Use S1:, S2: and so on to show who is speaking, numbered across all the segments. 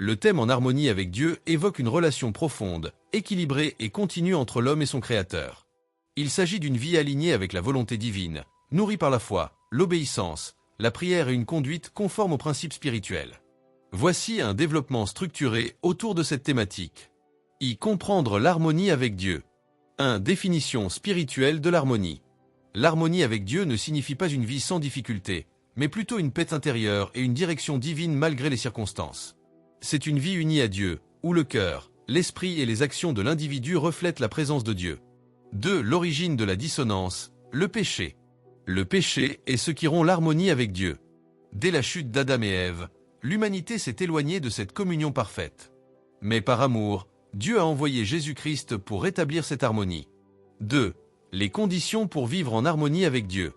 S1: Le thème en harmonie avec Dieu évoque une relation profonde, équilibrée et continue entre l'homme et son Créateur. Il s'agit d'une vie alignée avec la volonté divine, nourrie par la foi, l'obéissance, la prière et une conduite conforme aux principes spirituels. Voici un développement structuré autour de cette thématique. Comprendre l'harmonie avec Dieu. 1. Définition spirituelle de l'harmonie. L'harmonie avec Dieu ne signifie pas une vie sans difficulté, mais plutôt une paix intérieure et une direction divine malgré les circonstances. C'est une vie unie à Dieu, où le cœur, l'esprit et les actions de l'individu reflètent la présence de Dieu. 2. L'origine de la dissonance, le péché. Le péché est ce qui rompt l'harmonie avec Dieu. Dès la chute d'Adam et Ève, l'humanité s'est éloignée de cette communion parfaite. Mais par amour, Dieu a envoyé Jésus-Christ pour rétablir cette harmonie. 2. Les conditions pour vivre en harmonie avec Dieu.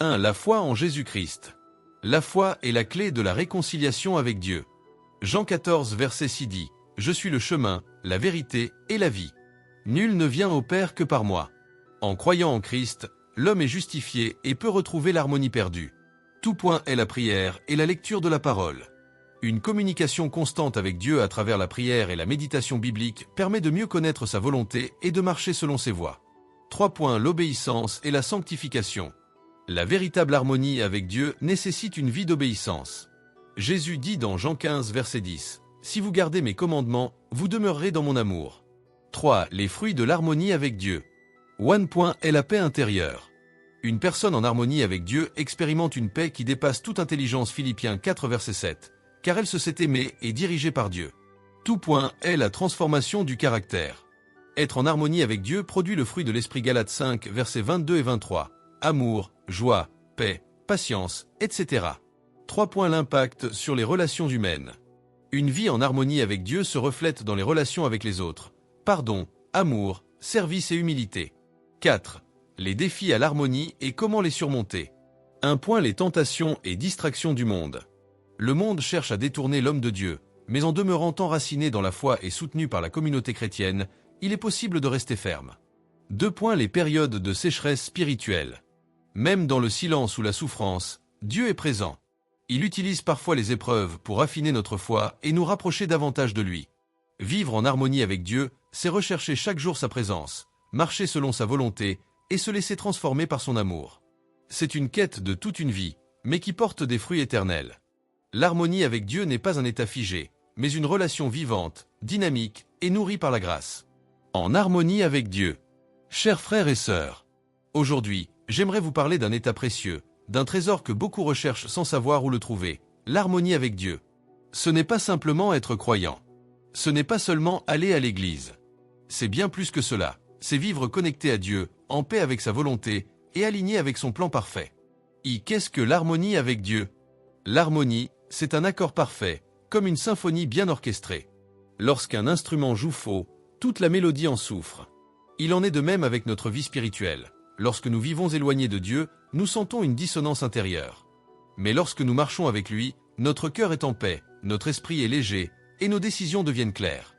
S1: 1. La foi en Jésus-Christ. La foi est la clé de la réconciliation avec Dieu. Jean 14, verset 6 dit « Je suis le chemin, la vérité et la vie. Nul ne vient au Père que par moi. » En croyant en Christ, l'homme est justifié et peut retrouver l'harmonie perdue. Tout point est la prière et la lecture de la parole. Une communication constante avec Dieu à travers la prière et la méditation biblique permet de mieux connaître sa volonté et de marcher selon ses voies. 3 points. L'obéissance et la sanctification. La véritable harmonie avec Dieu nécessite une vie d'obéissance. Jésus dit dans Jean 15, verset 10, « Si vous gardez mes commandements, vous demeurerez dans mon amour. » 3. Les fruits de l'harmonie avec Dieu. 1 point est la paix intérieure. Une personne en harmonie avec Dieu expérimente une paix qui dépasse toute intelligence. Philippiens 4, verset 7, car elle se sait aimée et dirigée par Dieu. 2 point est la transformation du caractère. Être en harmonie avec Dieu produit le fruit de l'esprit. Galates 5, versets 22 et 23. Amour, joie, paix, patience, etc. 3 points. L'impact sur les relations humaines. Une vie en harmonie avec Dieu se reflète dans les relations avec les autres. Pardon, amour, service et humilité. 4. Les défis à l'harmonie et comment les surmonter. 1 point. Les tentations et distractions du monde. Le monde cherche à détourner l'homme de Dieu, mais en demeurant enraciné dans la foi et soutenu par la communauté chrétienne, il est possible de rester ferme. 2 points. Les périodes de sécheresse spirituelle. Même dans le silence ou la souffrance, Dieu est présent. Il utilise parfois les épreuves pour affiner notre foi et nous rapprocher davantage de lui. Vivre en harmonie avec Dieu, c'est rechercher chaque jour sa présence, marcher selon sa volonté et se laisser transformer par son amour. C'est une quête de toute une vie, mais qui porte des fruits éternels. L'harmonie avec Dieu n'est pas un état figé, mais une relation vivante, dynamique et nourrie par la grâce. En harmonie avec Dieu. Chers frères et sœurs, aujourd'hui, j'aimerais vous parler d'un état précieux, d'un trésor que beaucoup recherchent sans savoir où le trouver, l'harmonie avec Dieu. Ce n'est pas simplement être croyant. Ce n'est pas seulement aller à l'église. C'est bien plus que cela. C'est vivre connecté à Dieu, en paix avec sa volonté et aligné avec son plan parfait. Qu'est-ce que l'harmonie avec Dieu? L'harmonie, c'est un accord parfait, comme une symphonie bien orchestrée. Lorsqu'un instrument joue faux, toute la mélodie en souffre. Il en est de même avec notre vie spirituelle. Lorsque nous vivons éloignés de Dieu, nous sentons une dissonance intérieure. Mais lorsque nous marchons avec lui, notre cœur est en paix, notre esprit est léger, et nos décisions deviennent claires.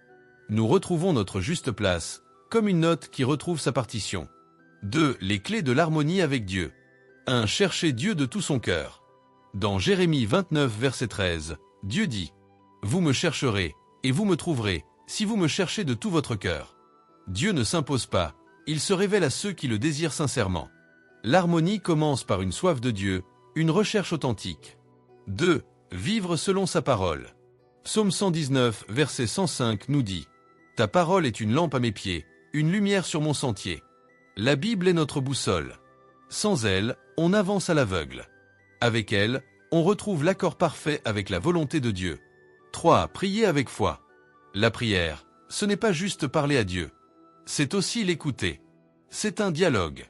S1: Nous retrouvons notre juste place, comme une note qui retrouve sa partition. 2. Les clés de l'harmonie avec Dieu. 1. Chercher Dieu de tout son cœur. Dans Jérémie 29, verset 13, Dieu dit « Vous me chercherez, et vous me trouverez, si vous me cherchez de tout votre cœur. » Dieu ne s'impose pas, il se révèle à ceux qui le désirent sincèrement. L'harmonie commence par une soif de Dieu, une recherche authentique. 2. Vivre selon sa parole. Psaume 119, verset 105 nous dit « Ta parole est une lampe à mes pieds, une lumière sur mon sentier. » La Bible est notre boussole. Sans elle, on avance à l'aveugle. Avec elle, on retrouve l'accord parfait avec la volonté de Dieu. 3. Prier avec foi. La prière, ce n'est pas juste parler à Dieu. C'est aussi l'écouter. C'est un dialogue.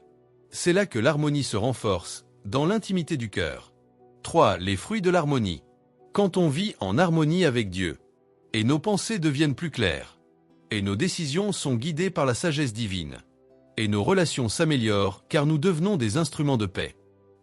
S1: C'est là que l'harmonie se renforce, dans l'intimité du cœur. 3. Les fruits de l'harmonie. Quand on vit en harmonie avec Dieu, et nos pensées deviennent plus claires, et nos décisions sont guidées par la sagesse divine, et nos relations s'améliorent car nous devenons des instruments de paix.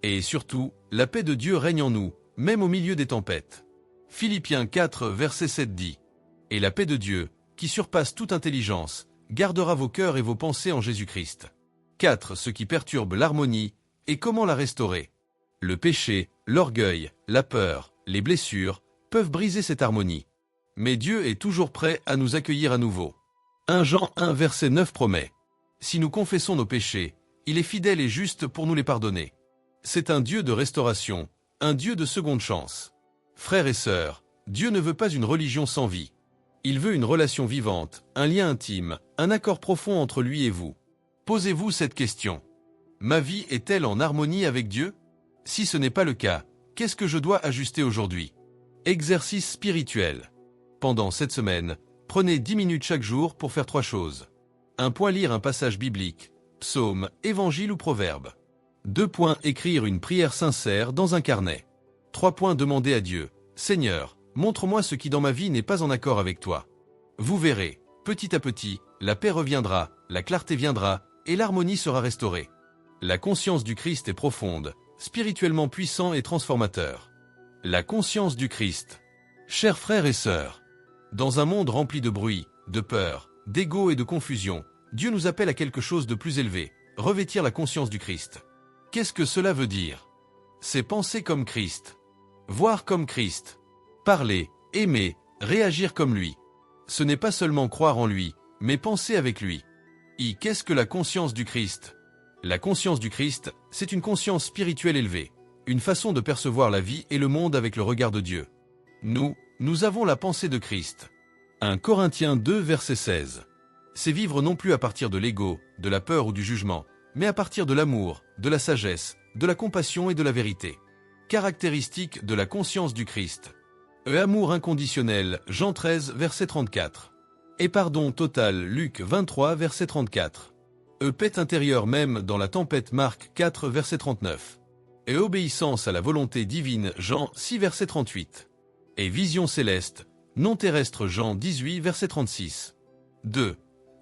S1: Et surtout, la paix de Dieu règne en nous, même au milieu des tempêtes. Philippiens 4, verset 7 dit « Et la paix de Dieu, qui surpasse toute intelligence, gardera vos cœurs et vos pensées en Jésus-Christ. » 4. Ce qui perturbe l'harmonie, et comment la restaurer. Le péché, l'orgueil, la peur, les blessures, peuvent briser cette harmonie. Mais Dieu est toujours prêt à nous accueillir à nouveau. 1 Jean 1 verset 9 promet. Si nous confessons nos péchés, il est fidèle et juste pour nous les pardonner. C'est un Dieu de restauration, un Dieu de seconde chance. Frères et sœurs, Dieu ne veut pas une religion sans vie. Il veut une relation vivante, un lien intime, un accord profond entre lui et vous. Posez-vous cette question. Ma vie est-elle en harmonie avec Dieu? Si ce n'est pas le cas, qu'est-ce que je dois ajuster aujourd'hui? Exercice spirituel. Pendant cette semaine, prenez 10 minutes chaque jour pour faire 3 choses. 1 point lire un passage biblique, psaume, évangile ou proverbe. 2 points écrire une prière sincère dans un carnet. 3 points demander à Dieu, Seigneur, montre-moi ce qui dans ma vie n'est pas en accord avec toi. Vous verrez, petit à petit, la paix reviendra, la clarté viendra, et l'harmonie sera restaurée. La conscience du Christ est profonde, spirituellement puissant et transformateur. La conscience du Christ. Chers frères et sœurs, dans un monde rempli de bruit, de peur, d'ego et de confusion, Dieu nous appelle à quelque chose de plus élevé, revêtir la conscience du Christ. Qu'est-ce que cela veut dire? C'est penser comme Christ, voir comme Christ, parler, aimer, réagir comme lui. Ce n'est pas seulement croire en lui, mais penser avec lui. Qu'est-ce que la conscience du Christ? La conscience du Christ, c'est une conscience spirituelle élevée, une façon de percevoir la vie et le monde avec le regard de Dieu. Nous avons la pensée de Christ. 1 Corinthiens 2 verset 16. C'est vivre non plus à partir de l'ego, de la peur ou du jugement, mais à partir de l'amour, de la sagesse, de la compassion et de la vérité. Caractéristique de la conscience du Christ. Amour inconditionnel, Jean 13 verset 34. Et pardon total, Luc 23 verset 34. Paix intérieure même dans la tempête, Marc 4 verset 39. Et obéissance à la volonté divine, Jean 6 verset 38. Et vision céleste, non terrestre, Jean 18 verset 36. 2.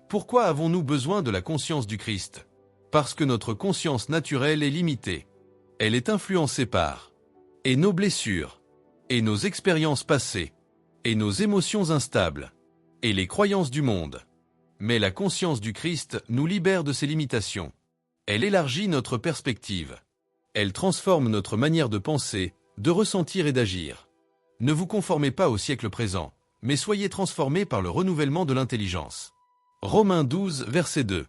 S1: Pourquoi avons-nous besoin de la conscience du Christ? Parce que notre conscience naturelle est limitée. Elle est influencée par et nos blessures, et nos expériences passées, et nos émotions instables, et les croyances du monde. Mais la conscience du Christ nous libère de ces limitations. Elle élargit notre perspective. Elle transforme notre manière de penser, de ressentir et d'agir. Ne vous conformez pas au siècle présent, mais soyez transformés par le renouvellement de l'intelligence. Romains 12, verset 2.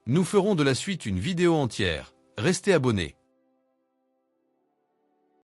S1: Nous ferons de la suite une vidéo entière. Restez abonnés.